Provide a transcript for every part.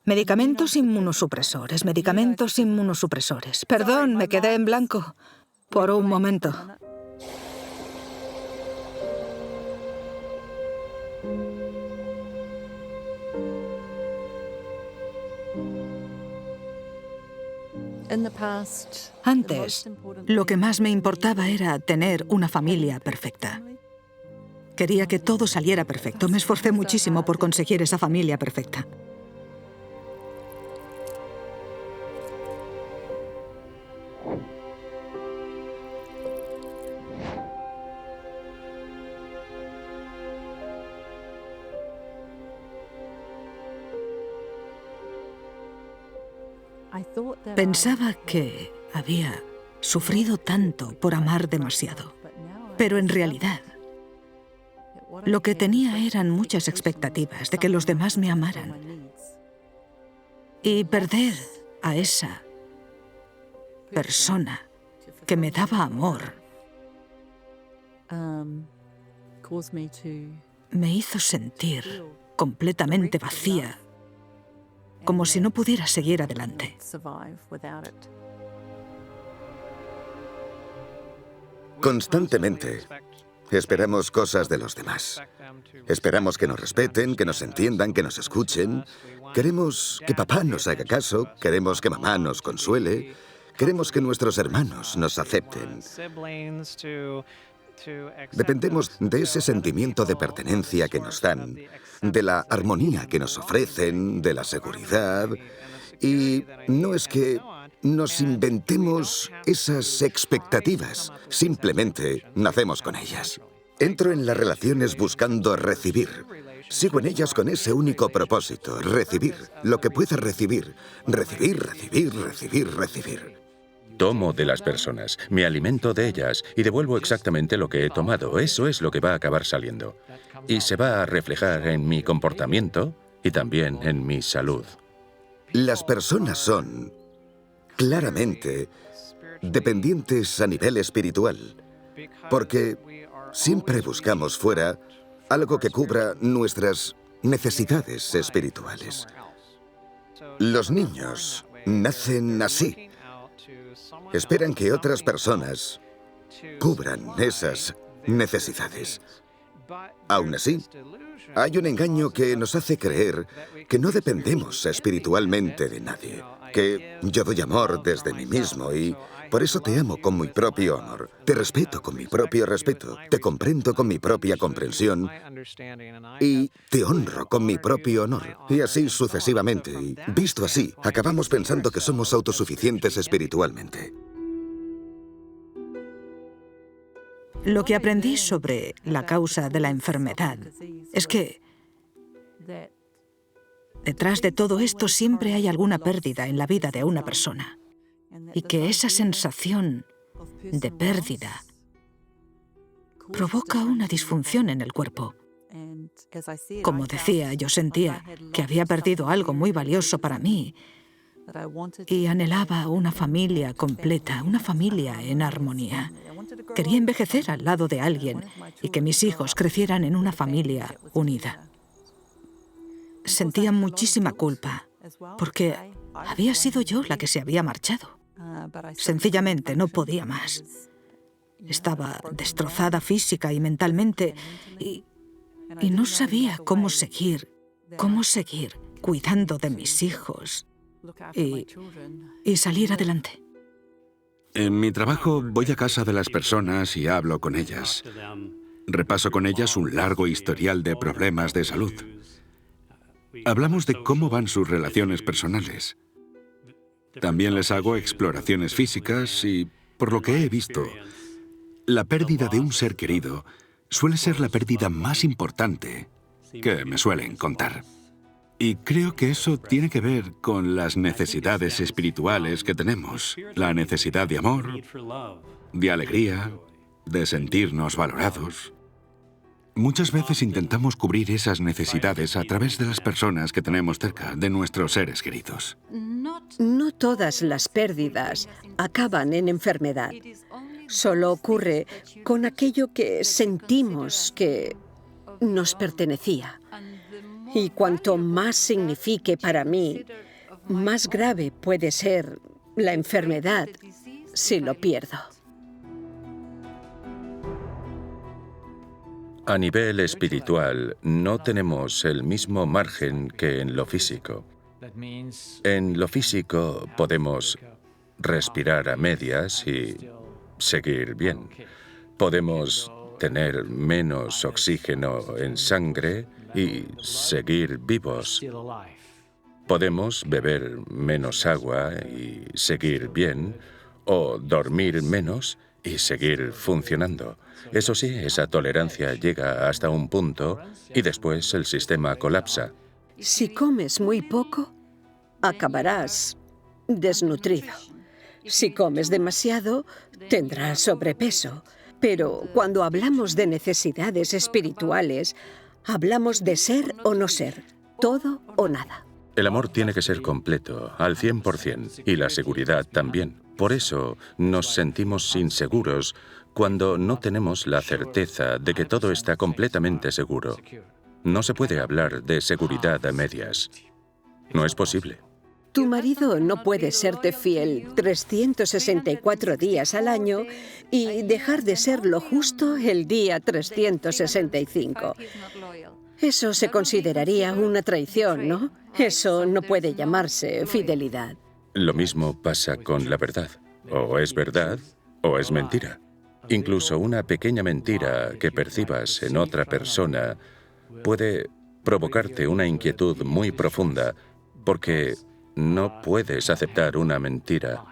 Medicamentos inmunosupresores, medicamentos inmunosupresores. Perdón, me quedé en blanco por un momento. Antes, lo que más me importaba era tener una familia perfecta. Quería que todo saliera perfecto. Me esforcé muchísimo por conseguir esa familia perfecta. Pensaba que había sufrido tanto por amar demasiado, pero en realidad lo que tenía eran muchas expectativas de que los demás me amaran. Y perder a esa persona que me daba amor me hizo sentir completamente vacía, como si no pudiera seguir adelante. Constantemente esperamos cosas de los demás. Esperamos que nos respeten, que nos entiendan, que nos escuchen. Queremos que papá nos haga caso, queremos que mamá nos consuele, queremos que nuestros hermanos nos acepten. Dependemos de ese sentimiento de pertenencia que nos dan, de la armonía que nos ofrecen, de la seguridad. Y no es que nos inventemos esas expectativas, simplemente nacemos con ellas. Entro en las relaciones buscando recibir. Sigo en ellas con ese único propósito, recibir lo que pueda recibir. Recibir, recibir, recibir, recibir. Tomo de las personas, me alimento de ellas y devuelvo exactamente lo que he tomado. Eso es lo que va a acabar saliendo. Y se va a reflejar en mi comportamiento y también en mi salud. Las personas son claramente dependientes a nivel espiritual, porque siempre buscamos fuera algo que cubra nuestras necesidades espirituales. Los niños nacen así. Esperan que otras personas cubran esas necesidades. Aún así, hay un engaño que nos hace creer que no dependemos espiritualmente de nadie, que yo doy amor desde mí mismo y por eso te amo con mi propio amor, te respeto con mi propio respeto, te comprendo con mi propia comprensión y te honro con mi propio honor. Y así sucesivamente. Y visto así, acabamos pensando que somos autosuficientes espiritualmente. Lo que aprendí sobre la causa de la enfermedad es que detrás de todo esto siempre hay alguna pérdida en la vida de una persona y que esa sensación de pérdida provoca una disfunción en el cuerpo. Como decía, yo sentía que había perdido algo muy valioso para mí y anhelaba una familia completa, una familia en armonía. Quería envejecer al lado de alguien y que mis hijos crecieran en una familia unida. Sentía muchísima culpa porque había sido yo la que se había marchado. Sencillamente no podía más. Estaba destrozada física y mentalmente y no sabía cómo seguir cuidando de mis hijos y salir adelante. En mi trabajo voy a casa de las personas y hablo con ellas. Repaso con ellas un largo historial de problemas de salud. Hablamos de cómo van sus relaciones personales. También les hago exploraciones físicas y, por lo que he visto, la pérdida de un ser querido suele ser la pérdida más importante que me suelen contar. Y creo que eso tiene que ver con las necesidades espirituales que tenemos. La necesidad de amor, de alegría, de sentirnos valorados. Muchas veces intentamos cubrir esas necesidades a través de las personas que tenemos cerca, de nuestros seres queridos. No todas las pérdidas acaban en enfermedad. Solo ocurre con aquello que sentimos que nos pertenecía. Y cuanto más signifique para mí, más grave puede ser la enfermedad si lo pierdo. A nivel espiritual, no tenemos el mismo margen que en lo físico. En lo físico podemos respirar a medias y seguir bien. Podemos tener menos oxígeno en sangre y seguir vivos. Podemos beber menos agua y seguir bien, o dormir menos y seguir funcionando. Eso sí, esa tolerancia llega hasta un punto y después el sistema colapsa. Si comes muy poco, acabarás desnutrido. Si comes demasiado, tendrás sobrepeso. Pero cuando hablamos de necesidades espirituales, hablamos de ser o no ser, todo o nada. El amor tiene que ser completo, al 100%, y la seguridad también. Por eso nos sentimos inseguros cuando no tenemos la certeza de que todo está completamente seguro. No se puede hablar de seguridad a medias. No es posible. Tu marido no puede serte fiel 364 días al año y dejar de serlo justo el día 365. Eso se consideraría una traición, ¿no? Eso no puede llamarse fidelidad. Lo mismo pasa con la verdad. O es verdad o es mentira. Incluso una pequeña mentira que percibas en otra persona puede provocarte una inquietud muy profunda porque no puedes aceptar una mentira.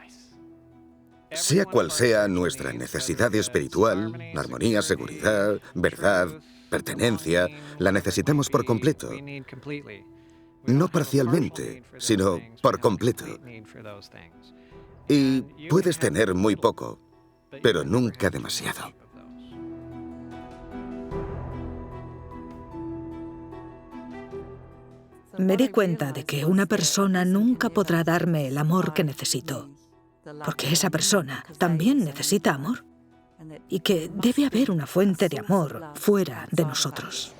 Sea cual sea nuestra necesidad espiritual, armonía, seguridad, verdad, pertenencia, la necesitamos por completo. No parcialmente, sino por completo. Y puedes tener muy poco, pero nunca demasiado. Me di cuenta de que una persona nunca podrá darme el amor que necesito, porque esa persona también necesita amor, y que debe haber una fuente de amor fuera de nosotros.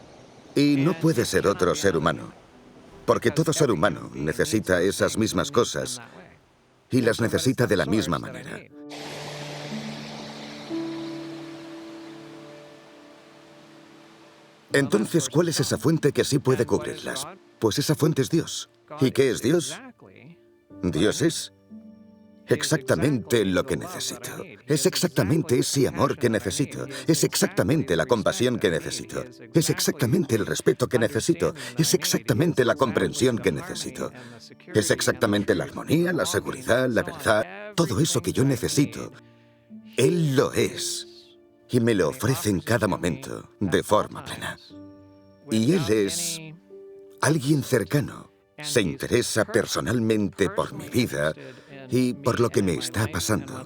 Y no puede ser otro ser humano, porque todo ser humano necesita esas mismas cosas y las necesita de la misma manera. Entonces, ¿cuál es esa fuente que sí puede cubrirlas? Pues esa fuente es Dios. ¿Y qué es Dios? Dios es exactamente lo que necesito. Es exactamente ese amor que necesito. Es exactamente la compasión que necesito. Es exactamente el respeto que necesito. Es exactamente la comprensión que necesito. Es exactamente la armonía, la seguridad, la verdad. Todo eso que yo necesito. Él lo es. Y me lo ofrece en cada momento, de forma plena. Y Él es alguien cercano. Se interesa personalmente por mi vida y por lo que me está pasando.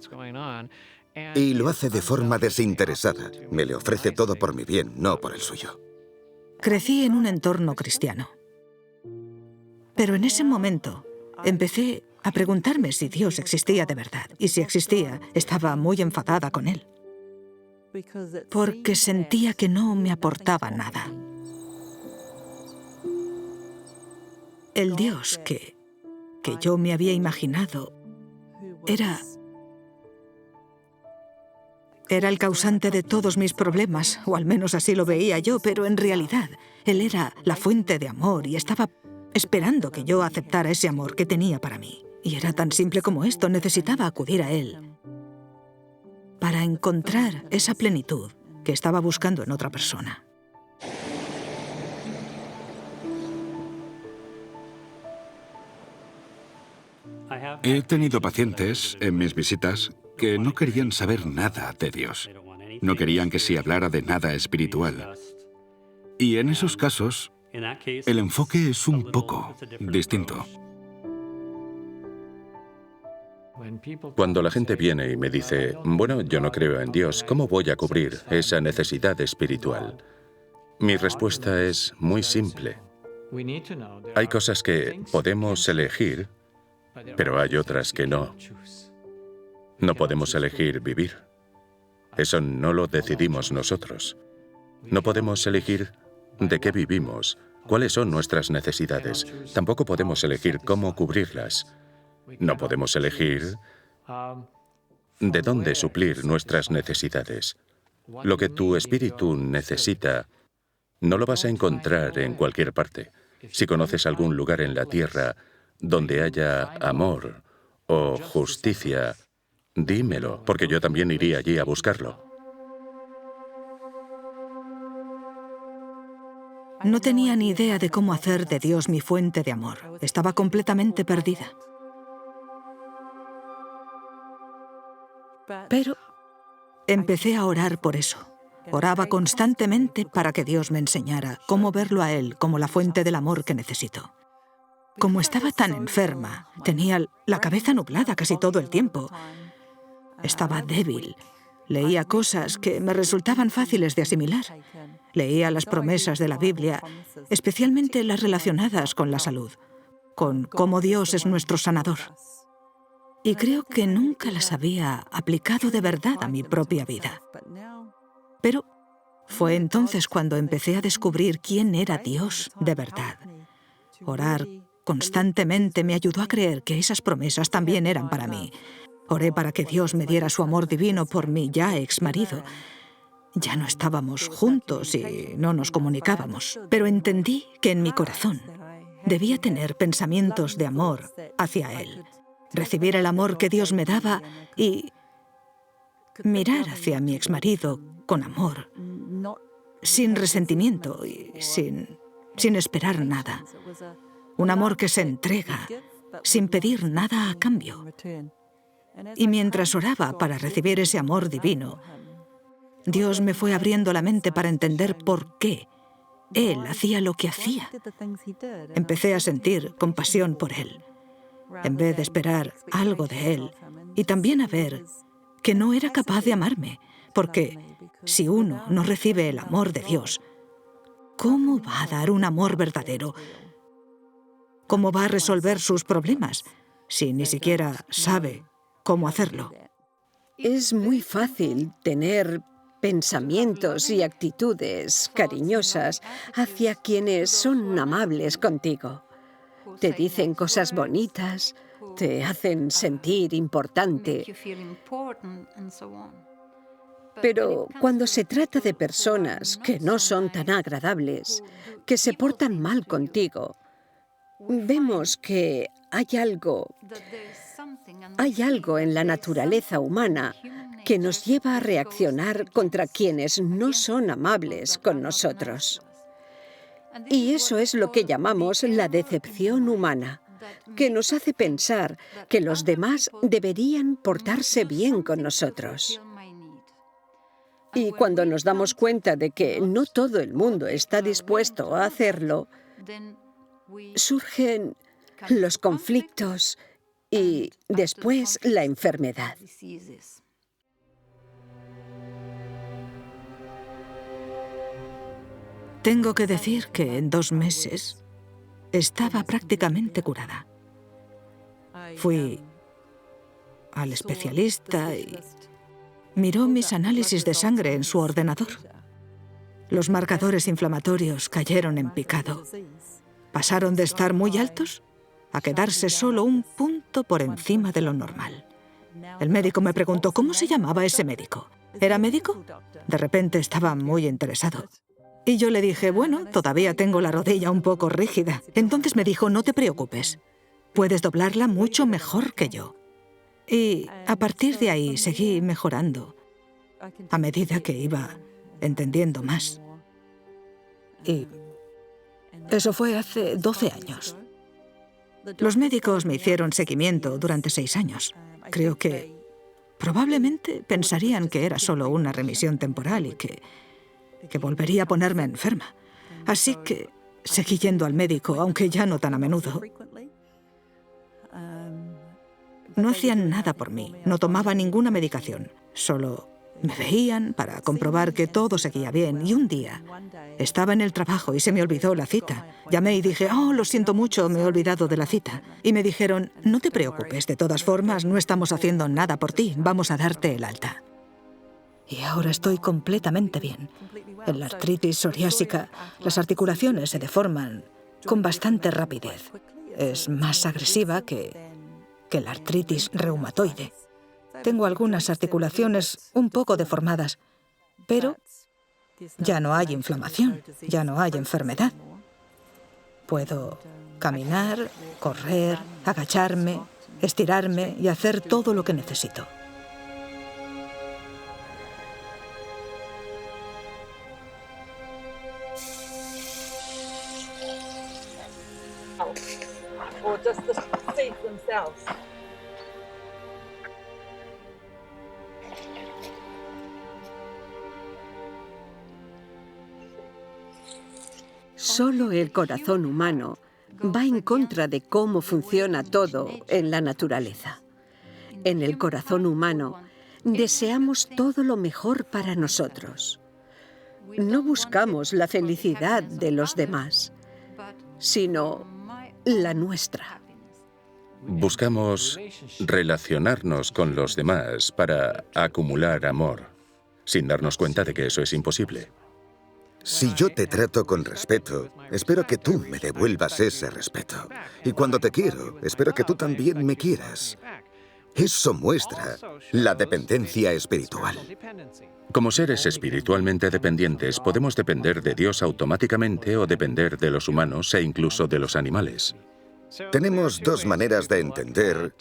Y lo hace de forma desinteresada. Me le ofrece todo por mi bien, no por el suyo. Crecí en un entorno cristiano. Pero en ese momento empecé a preguntarme si Dios existía de verdad. Y si existía, estaba muy enfadada con Él. Porque sentía que no me aportaba nada. El Dios que yo me había imaginado era el causante de todos mis problemas, o al menos así lo veía yo, pero en realidad Él era la fuente de amor y estaba esperando que yo aceptara ese amor que tenía para mí. Y era tan simple como esto, necesitaba acudir a Él para encontrar esa plenitud que estaba buscando en otra persona. He tenido pacientes en mis visitas que no querían saber nada de Dios. No querían que se hablara de nada espiritual. Y en esos casos, el enfoque es un poco distinto. Cuando la gente viene y me dice, bueno, yo no creo en Dios, ¿cómo voy a cubrir esa necesidad espiritual? Mi respuesta es muy simple. Hay cosas que podemos elegir, pero hay otras que no. No podemos elegir vivir. Eso no lo decidimos nosotros. No podemos elegir de qué vivimos cuáles son nuestras necesidades. Tampoco podemos elegir cómo cubrirlas. No podemos elegir de dónde suplir nuestras necesidades. Lo que tu espíritu necesita no lo vas a encontrar en cualquier parte. Si conoces algún lugar en la tierra donde haya amor o justicia, dímelo, porque yo también iría allí a buscarlo. No tenía ni idea de cómo hacer de Dios mi fuente de amor. Estaba completamente perdida. Pero empecé a orar por eso. Oraba constantemente para que Dios me enseñara cómo verlo a Él como la fuente del amor que necesito. Como estaba tan enferma, tenía la cabeza nublada casi todo el tiempo. Estaba débil. Leía cosas que me resultaban fáciles de asimilar. Leía las promesas de la Biblia, especialmente las relacionadas con la salud, con cómo Dios es nuestro sanador. Y creo que nunca las había aplicado de verdad a mi propia vida. Pero fue entonces cuando empecé a descubrir quién era Dios de verdad. Orar constantemente me ayudó a creer que esas promesas también eran para mí. Oré para que Dios me diera su amor divino por mi ya exmarido. Ya no estábamos juntos y no nos comunicábamos, pero entendí que en mi corazón debía tener pensamientos de amor hacia Él, recibir el amor que Dios me daba y mirar hacia mi exmarido con amor, sin resentimiento y sin esperar nada. Un amor que se entrega sin pedir nada a cambio. Y mientras oraba para recibir ese amor divino, Dios me fue abriendo la mente para entender por qué Él hacía lo que hacía. Empecé a sentir compasión por Él, en vez de esperar algo de Él, y también a ver que no era capaz de amarme, porque si uno no recibe el amor de Dios, ¿cómo va a dar un amor verdadero? ¿Cómo va a resolver sus problemas si ni siquiera sabe cómo hacerlo? Es muy fácil tener pensamientos y actitudes cariñosas hacia quienes son amables contigo. Te dicen cosas bonitas, te hacen sentir importante. Pero cuando se trata de personas que no son tan agradables, que se portan mal contigo, vemos que hay algo en la naturaleza humana que nos lleva a reaccionar contra quienes no son amables con nosotros. Y eso es lo que llamamos la decepción humana, que nos hace pensar que los demás deberían portarse bien con nosotros. Y cuando nos damos cuenta de que no todo el mundo está dispuesto a hacerlo, surgen los conflictos y después la enfermedad. Tengo que decir que en 2 meses estaba prácticamente curada. Fui al especialista y miró mis análisis de sangre en su ordenador. Los marcadores inflamatorios cayeron en picado. Pasaron de estar muy altos a quedarse solo un punto por encima de lo normal. El médico me preguntó cómo se llamaba ese médico. ¿Era médico? De repente estaba muy interesado. Y yo le dije, bueno, todavía tengo la rodilla un poco rígida. Entonces me dijo, no te preocupes, puedes doblarla mucho mejor que yo. Y a partir de ahí seguí mejorando a medida que iba entendiendo más. Y eso fue hace 12 años. Los médicos me hicieron seguimiento durante 6 años. Creo que probablemente pensarían que era solo una remisión temporal y que volvería a ponerme enferma. Así que seguí yendo al médico, aunque ya no tan a menudo. No hacían nada por mí, no tomaba ninguna medicación. Solo me veían para comprobar que todo seguía bien. Y un día estaba en el trabajo y se me olvidó la cita. Llamé y dije, oh, lo siento mucho, me he olvidado de la cita. Y me dijeron, no te preocupes, de todas formas, no estamos haciendo nada por ti, vamos a darte el alta. y ahora estoy completamente bien. En la artritis psoriásica, las articulaciones se deforman con bastante rapidez. Es más agresiva que la artritis reumatoide. Tengo algunas articulaciones un poco deformadas, pero ya no hay inflamación, ya no hay enfermedad. Puedo caminar, correr, agacharme, estirarme y hacer todo lo que necesito. Solo el corazón humano va en contra de cómo funciona todo en la naturaleza. En el corazón humano deseamos todo lo mejor para nosotros. No buscamos la felicidad de los demás, sino la nuestra. Buscamos relacionarnos con los demás para acumular amor, sin darnos cuenta de que eso es imposible. Si yo te trato con respeto, espero que tú me devuelvas ese respeto. Y cuando te quiero, espero que tú también me quieras. Eso muestra la dependencia espiritual. Como seres espiritualmente dependientes, podemos depender de Dios automáticamente o depender de los humanos e incluso de los animales. Tenemos dos maneras de entender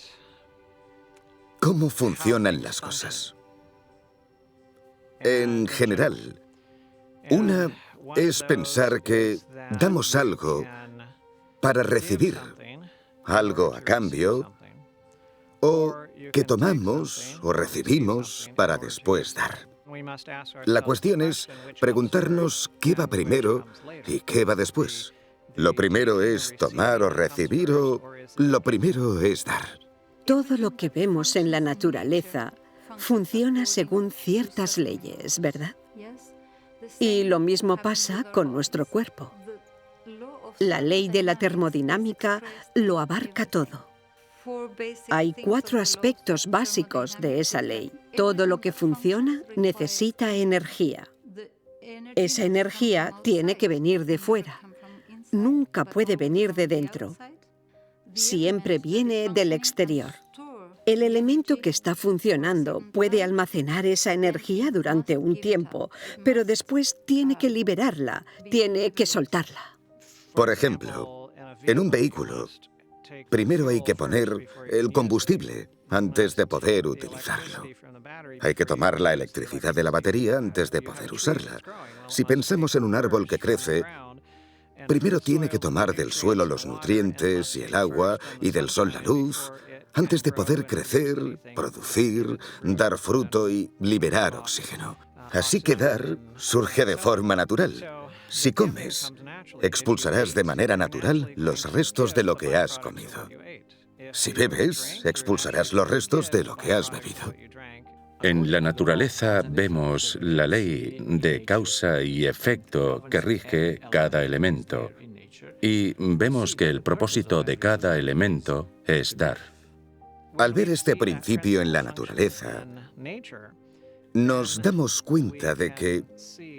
cómo funcionan las cosas. En general, una es pensar que damos algo para recibir algo a cambio, o que tomamos o recibimos para después dar. La cuestión es preguntarnos qué va primero y qué va después. ¿Lo primero es tomar o recibir o lo primero es dar? Todo lo que vemos en la naturaleza funciona según ciertas leyes, ¿verdad? Y lo mismo pasa con nuestro cuerpo. La ley de la termodinámica lo abarca todo. Hay 4 aspectos básicos de esa ley. Todo lo que funciona necesita energía. Esa energía tiene que venir de fuera. Nunca puede venir de dentro. Siempre viene del exterior. El elemento que está funcionando puede almacenar esa energía durante un tiempo, pero después tiene que liberarla, tiene que soltarla. Por ejemplo, en un vehículo, primero hay que poner el combustible antes de poder utilizarlo. Hay que tomar la electricidad de la batería antes de poder usarla. Si pensamos en un árbol que crece, primero tiene que tomar del suelo los nutrientes y el agua y del sol la luz antes de poder crecer, producir, dar fruto y liberar oxígeno. Así que dar surge de forma natural. Si comes, expulsarás de manera natural los restos de lo que has comido. Si bebes, expulsarás los restos de lo que has bebido. En la naturaleza vemos la ley de causa y efecto que rige cada elemento. Y vemos que el propósito de cada elemento es dar. Al ver este principio en la naturaleza, nos damos cuenta de que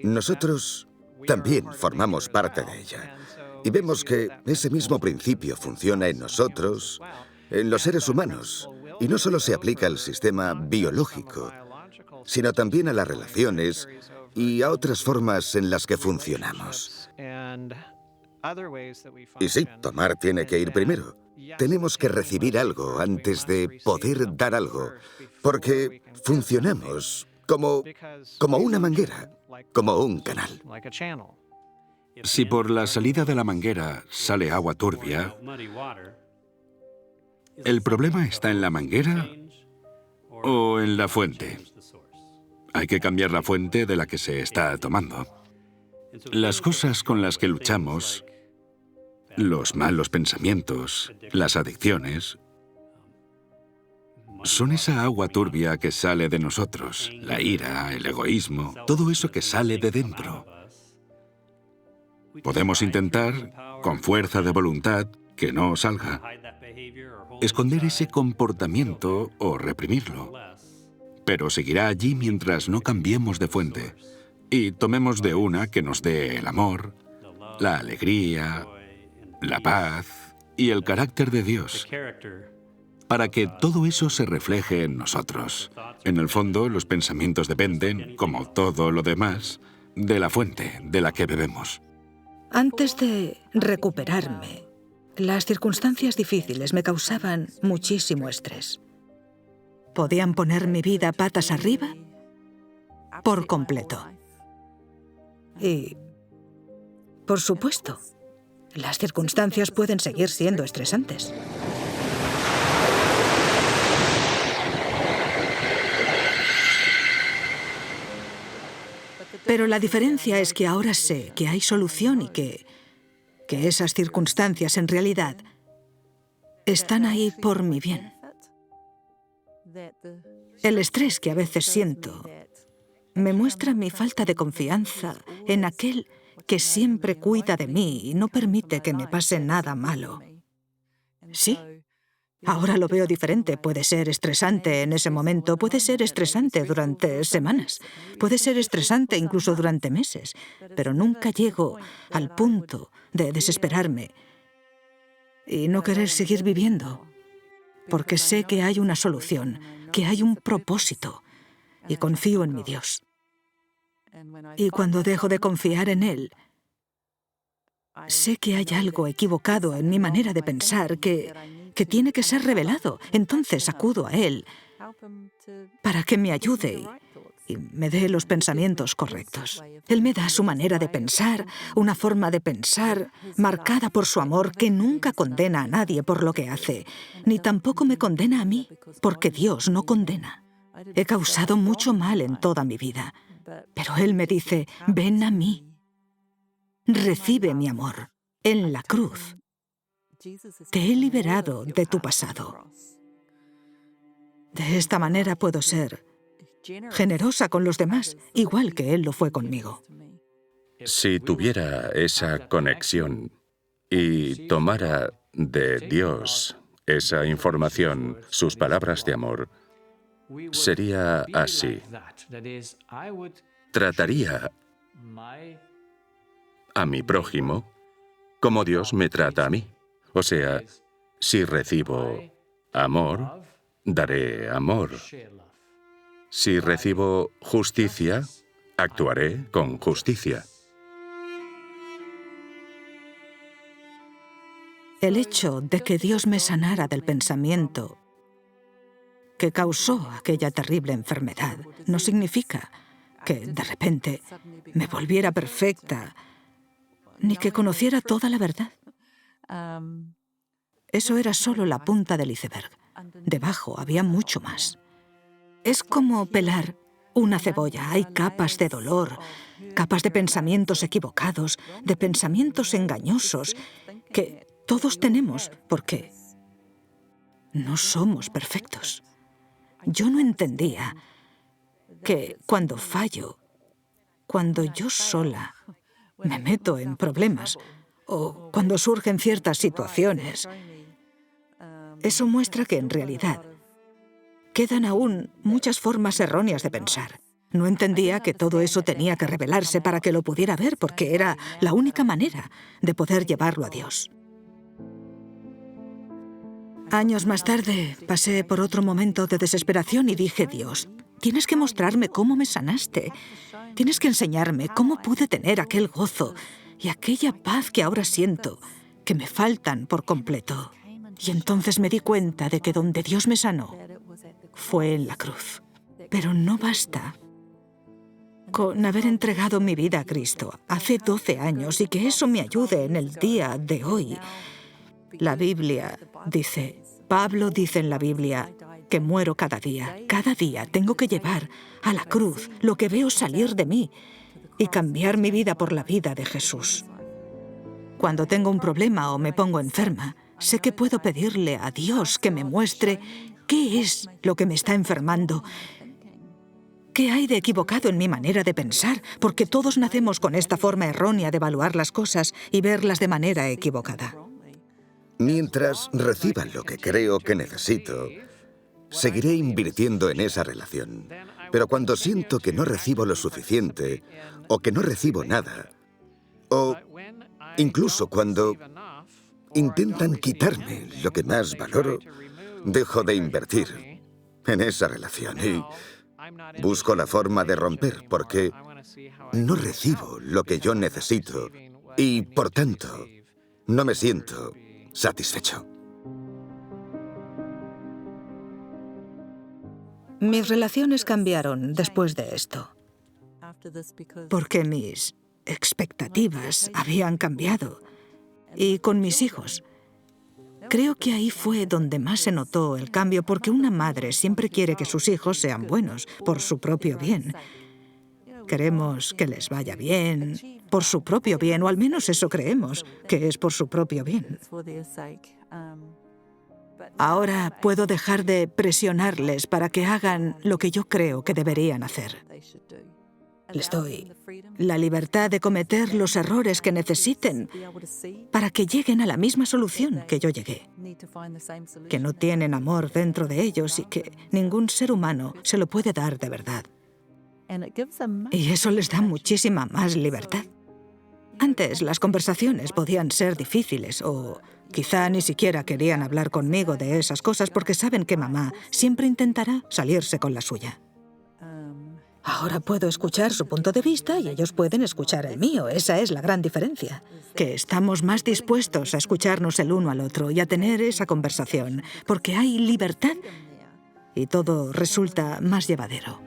nosotros también formamos parte de ella. Y vemos que ese mismo principio funciona en nosotros, en los seres humanos, y no solo se aplica al sistema biológico, sino también a las relaciones y a otras formas en las que funcionamos. Y sí, tomar tiene que ir primero. Tenemos que recibir algo antes de poder dar algo, porque funcionamos como una manguera, como un canal. Si por la salida de la manguera sale agua turbia, ¿el problema está en la manguera o en la fuente? Hay que cambiar la fuente de la que se está tomando. Las cosas con las que luchamos, los malos pensamientos, las adicciones, son esa agua turbia que sale de nosotros, la ira, el egoísmo, todo eso que sale de dentro. Podemos intentar, con fuerza de voluntad, que no salga, esconder ese comportamiento o reprimirlo. pero seguirá allí mientras no cambiemos de fuente y tomemos de una que nos dé el amor, la alegría, la paz y el carácter de Dios, para que todo eso se refleje en nosotros. En el fondo, los pensamientos dependen, como todo lo demás, de la fuente de la que bebemos. Antes de recuperarme, las circunstancias difíciles me causaban muchísimo estrés. Podían poner mi vida patas arriba por completo. Y, por supuesto, las circunstancias pueden seguir siendo estresantes. Pero la diferencia es que ahora sé que hay solución y que esas circunstancias en realidad están ahí por mi bien. El estrés que a veces siento me muestra mi falta de confianza en aquel que siempre cuida de mí y no permite que me pase nada malo. Sí, ahora lo veo diferente. Puede ser estresante en ese momento, puede ser estresante durante semanas, puede ser estresante incluso durante meses, pero nunca llego al punto de desesperarme y no querer seguir viviendo, porque sé que hay una solución, que hay un propósito, y confío en mi Dios. Y cuando dejo de confiar en Él, sé que hay algo equivocado en mi manera de pensar que tiene que ser revelado. Entonces acudo a Él para que me ayude y me dé los pensamientos correctos. Él me da su manera de pensar, una forma de pensar marcada por su amor que nunca condena a nadie por lo que hace, ni tampoco me condena a mí, porque Dios no condena. He causado mucho mal en toda mi vida, pero Él me dice, ven a mí, recibe mi amor. En la cruz te he liberado de tu pasado. De esta manera puedo ser generosa con los demás, igual que Él lo fue conmigo. Si tuviera esa conexión y tomara de Dios esa información, sus palabras de amor, sería así. Trataría a mi prójimo como Dios me trata a mí. O sea, si recibo amor, daré amor. Si recibo justicia, actuaré con justicia. El hecho de que Dios me sanara del pensamiento que causó aquella terrible enfermedad no significa que de repente me volviera perfecta ni que conociera toda la verdad. Eso era solo la punta del iceberg. Debajo había mucho más. Es como pelar una cebolla. Hay capas de dolor, capas de pensamientos equivocados, de pensamientos engañosos que todos tenemos porque no somos perfectos. Yo no entendía que cuando fallo, cuando yo sola me meto en problemas o cuando surgen ciertas situaciones, eso muestra que en realidad quedan aún muchas formas erróneas de pensar. No entendía que todo eso tenía que revelarse para que lo pudiera ver, porque era la única manera de poder llevarlo a Dios. Años más tarde pasé por otro momento de desesperación y dije, Dios, tienes que mostrarme cómo me sanaste. Tienes que enseñarme cómo pude tener aquel gozo y aquella paz que ahora siento, que me faltan por completo. Y entonces me di cuenta de que donde Dios me sanó fue en la cruz. Pero no basta con haber entregado mi vida a Cristo hace 12 años y que eso me ayude en el día de hoy. La Biblia dice, Pablo dice en la Biblia, que muero cada día. Cada día tengo que llevar a la cruz lo que veo salir de mí y cambiar mi vida por la vida de Jesús. Cuando tengo un problema o me pongo enferma, sé que puedo pedirle a Dios que me muestre qué es lo que me está enfermando. ¿Qué hay de equivocado en mi manera de pensar? Porque todos nacemos con esta forma errónea de evaluar las cosas y verlas de manera equivocada. Mientras reciba lo que creo que necesito, seguiré invirtiendo en esa relación. Pero cuando siento que no recibo lo suficiente, o que no recibo nada, o incluso cuando intentan quitarme lo que más valoro, dejo de invertir en esa relación y busco la forma de romper porque no recibo lo que yo necesito y, por tanto, no me siento satisfecho. Mis relaciones cambiaron después de esto, porque mis expectativas habían cambiado. Y con mis hijos. Creo que ahí fue donde más se notó el cambio, porque una madre siempre quiere que sus hijos sean buenos, por su propio bien. Queremos que les vaya bien, por su propio bien, o al menos eso creemos, que es por su propio bien. Ahora puedo dejar de presionarles para que hagan lo que yo creo que deberían hacer. Les doy la libertad de cometer los errores que necesiten para que lleguen a la misma solución que yo llegué. Que no tienen amor dentro de ellos y que ningún ser humano se lo puede dar de verdad. Y eso les da muchísima más libertad. Antes las conversaciones podían ser difíciles o quizá ni siquiera querían hablar conmigo de esas cosas porque saben que mamá siempre intentará salirse con la suya. Ahora puedo escuchar su punto de vista y ellos pueden escuchar el mío. Esa es la gran diferencia. Que estamos más dispuestos a escucharnos el uno al otro y a tener esa conversación, porque hay libertad y todo resulta más llevadero.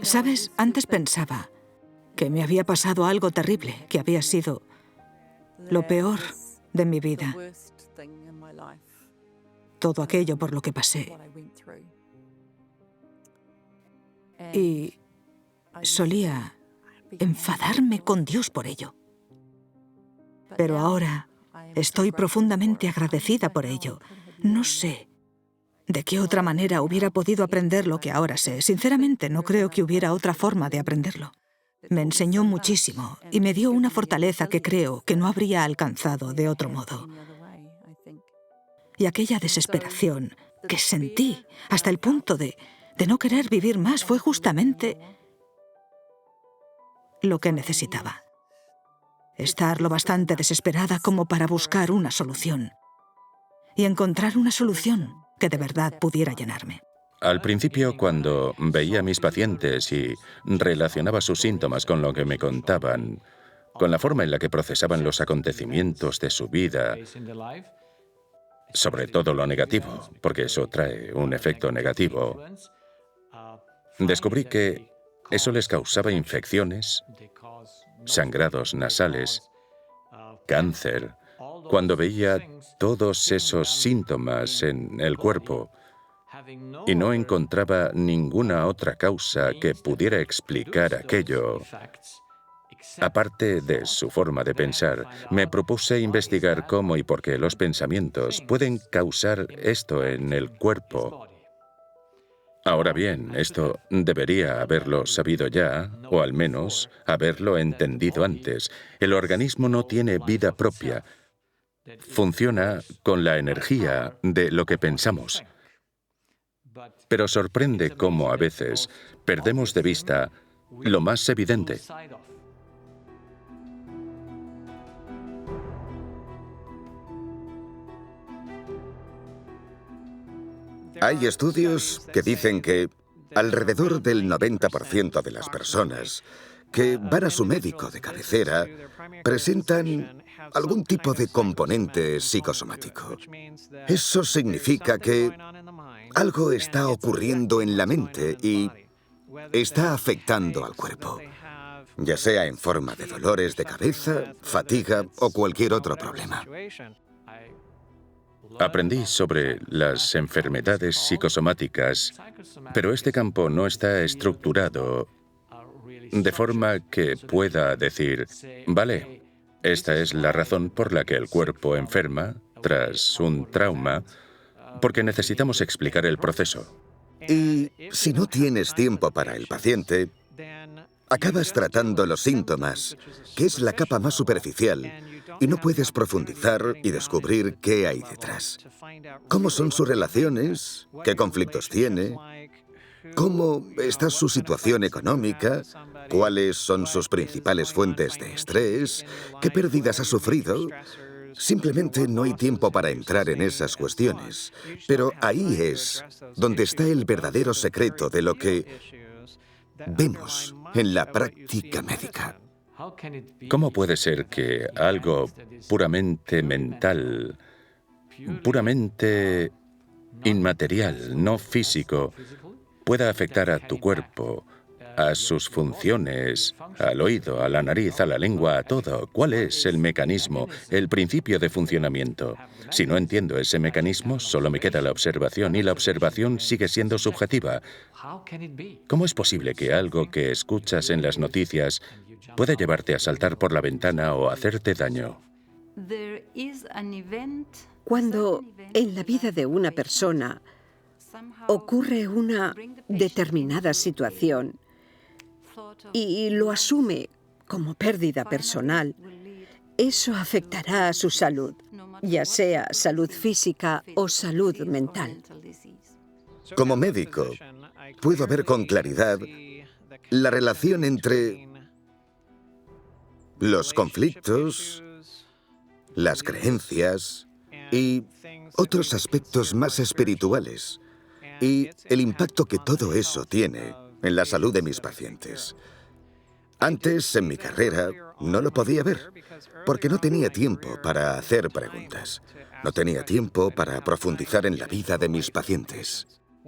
¿Sabes? Antes pensaba que me había pasado algo terrible, que había sido lo peor de mi vida. Todo aquello por lo que pasé. Y solía enfadarme con Dios por ello. Pero ahora estoy profundamente agradecida por ello. No sé de qué otra manera hubiera podido aprender lo que ahora sé. Sinceramente, no creo que hubiera otra forma de aprenderlo. Me enseñó muchísimo y me dio una fortaleza que creo que no habría alcanzado de otro modo. Y aquella desesperación que sentí hasta el punto de no querer vivir más fue justamente lo que necesitaba. Estar lo bastante desesperada como para buscar una solución. Y encontrar una solución que de verdad pudiera llenarme. Al principio, cuando veía a mis pacientes y relacionaba sus síntomas con lo que me contaban, con la forma en la que procesaban los acontecimientos de su vida, sobre todo lo negativo, porque eso trae un efecto negativo, descubrí que eso les causaba infecciones, sangrados nasales, cáncer. Cuando veía todos esos síntomas en el cuerpo y no encontraba ninguna otra causa que pudiera explicar aquello, aparte de su forma de pensar, me propuse investigar cómo y por qué los pensamientos pueden causar esto en el cuerpo. Ahora bien, esto debería haberlo sabido ya, o al menos haberlo entendido antes. El organismo no tiene vida propia. Funciona con la energía de lo que pensamos. Pero sorprende cómo a veces perdemos de vista lo más evidente. Hay estudios que dicen que alrededor del 90% de las personas que van a su médico de cabecera presentan algún tipo de componente psicosomático. Eso significa que algo está ocurriendo en la mente y está afectando al cuerpo, ya sea en forma de dolores de cabeza, fatiga o cualquier otro problema. Aprendí sobre las enfermedades psicosomáticas, pero este campo no está estructurado de forma que pueda decir, vale, esta es la razón por la que el cuerpo enferma tras un trauma, porque necesitamos explicar el proceso. Y si no tienes tiempo para el paciente, Acabas tratando los síntomas, que es la capa más superficial, y no puedes profundizar y descubrir qué hay detrás. ¿Cómo son sus relaciones? ¿Qué conflictos tiene? ¿Cómo está su situación económica? ¿Cuáles son sus principales fuentes de estrés? ¿Qué pérdidas ha sufrido? Simplemente no hay tiempo para entrar en esas cuestiones. Pero ahí es donde está el verdadero secreto de lo que vemos en la práctica médica. ¿Cómo puede ser que algo puramente mental, puramente inmaterial, no físico, pueda afectar a tu cuerpo, a sus funciones, al oído, a la nariz, a la lengua, a todo? ¿Cuál es el mecanismo, el principio de funcionamiento? Si no entiendo ese mecanismo, solo me queda la observación, y la observación sigue siendo subjetiva. ¿Cómo es posible que algo que escuchas en las noticias pueda llevarte a saltar por la ventana o hacerte daño? Cuando en la vida de una persona ocurre una determinada situación y lo asume como pérdida personal, eso afectará a su salud, ya sea salud física o salud mental. Como médico, puedo ver con claridad la relación entre los conflictos, las creencias y otros aspectos más espirituales, y el impacto que todo eso tiene en la salud de mis pacientes. Antes, en mi carrera, no lo podía ver, porque no tenía tiempo para hacer preguntas. No tenía tiempo para profundizar en la vida de mis pacientes.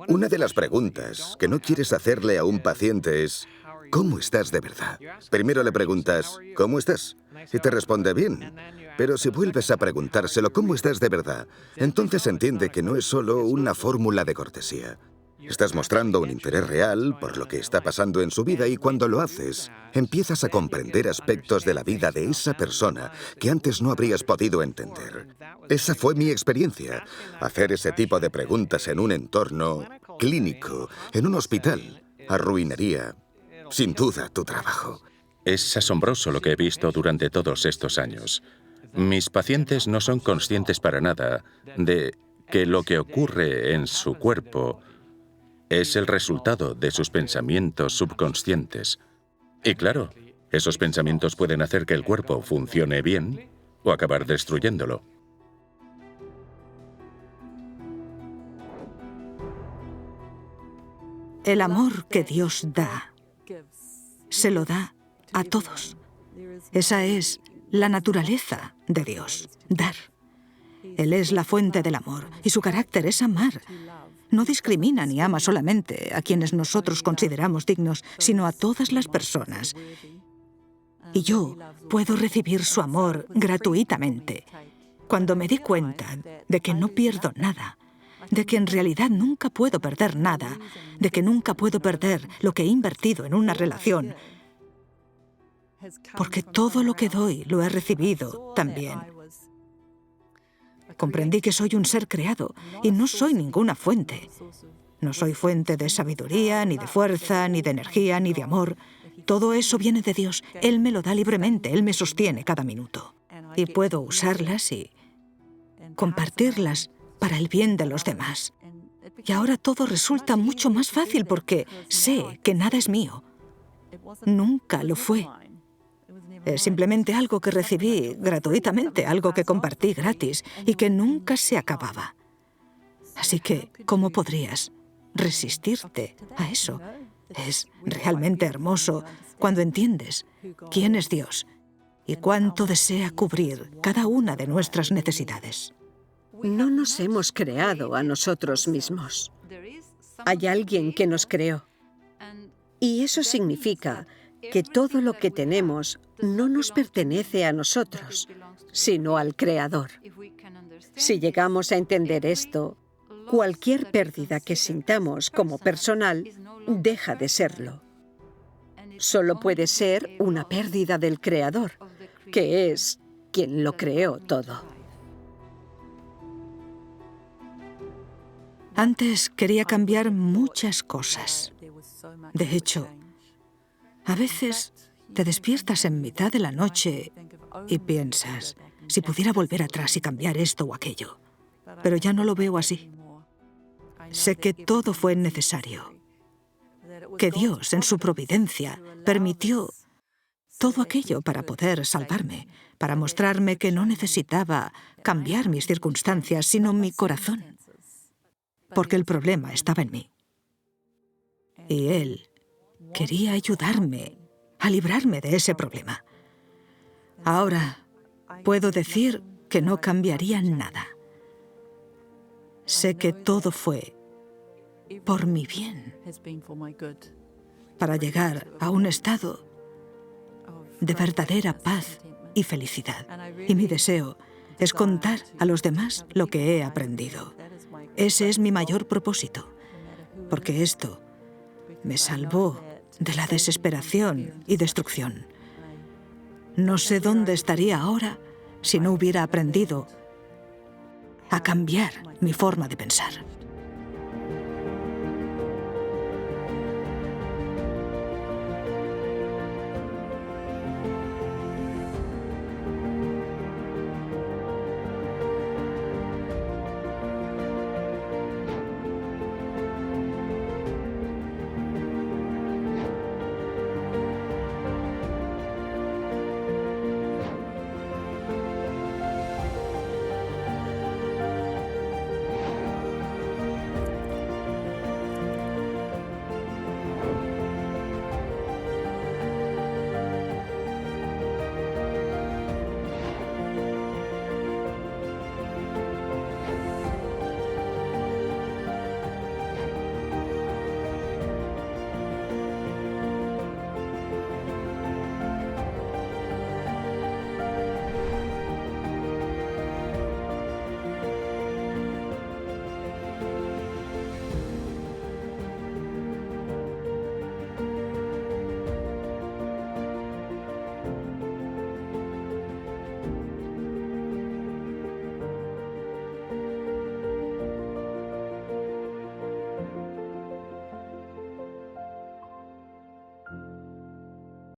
Una de las preguntas que no quieres hacerle a un paciente es: ¿cómo estás de verdad? Primero le preguntas: ¿cómo estás? Y te responde bien. Pero si vuelves a preguntárselo: ¿cómo estás de verdad?, entonces entiende que no es solo una fórmula de cortesía. Estás mostrando un interés real por lo que está pasando en su vida, y cuando lo haces, empiezas a comprender aspectos de la vida de esa persona que antes no habrías podido entender. Esa fue mi experiencia. Hacer ese tipo de preguntas en un entorno clínico, en un hospital, arruinaría, sin duda, tu trabajo. Es asombroso lo que he visto durante todos estos años. Mis pacientes no son conscientes para nada de que lo que ocurre en su cuerpo es el resultado de sus pensamientos subconscientes. Y claro, esos pensamientos pueden hacer que el cuerpo funcione bien o acabar destruyéndolo. El amor que Dios da, se lo da a todos. Esa es la naturaleza de Dios, dar. Él es la fuente del amor y su carácter es amar. No discrimina ni ama solamente a quienes nosotros consideramos dignos, sino a todas las personas. Y yo puedo recibir su amor gratuitamente. Cuando me di cuenta de que no pierdo nada, de que en realidad nunca puedo perder nada, de que nunca puedo perder lo que he invertido en una relación, porque todo lo que doy lo he recibido también. Comprendí que soy un ser creado y no soy ninguna fuente. No soy fuente de sabiduría, ni de fuerza, ni de energía, ni de amor. Todo eso viene de Dios. Él me lo da libremente, Él me sostiene cada minuto. Y puedo usarlas y compartirlas para el bien de los demás. Y ahora todo resulta mucho más fácil porque sé que nada es mío. Nunca lo fue. Es simplemente algo que recibí gratuitamente, algo que compartí gratis y que nunca se acababa. Así que, ¿cómo podrías resistirte a eso? Es realmente hermoso cuando entiendes quién es Dios y cuánto desea cubrir cada una de nuestras necesidades. No nos hemos creado a nosotros mismos. Hay alguien que nos creó. Y eso significa que todo lo que tenemos no nos pertenece a nosotros, sino al Creador. Si llegamos a entender esto, cualquier pérdida que sintamos como personal deja de serlo. Solo puede ser una pérdida del Creador, que es quien lo creó todo. Antes quería cambiar muchas cosas. De hecho, A veces te despiertas en mitad de la noche y piensas, si pudiera volver atrás y cambiar esto o aquello. Pero ya no lo veo así. Sé que todo fue necesario, que Dios, en su providencia, permitió todo aquello para poder salvarme, para mostrarme que no necesitaba cambiar mis circunstancias, sino mi corazón, porque el problema estaba en mí. Y Él quería ayudarme a librarme de ese problema. Ahora puedo decir que no cambiaría nada. Sé que todo fue por mi bien, para llegar a un estado de verdadera paz y felicidad. Y mi deseo es contar a los demás lo que he aprendido. Ese es mi mayor propósito, porque esto me salvó de la desesperación y destrucción. No sé dónde estaría ahora si no hubiera aprendido a cambiar mi forma de pensar.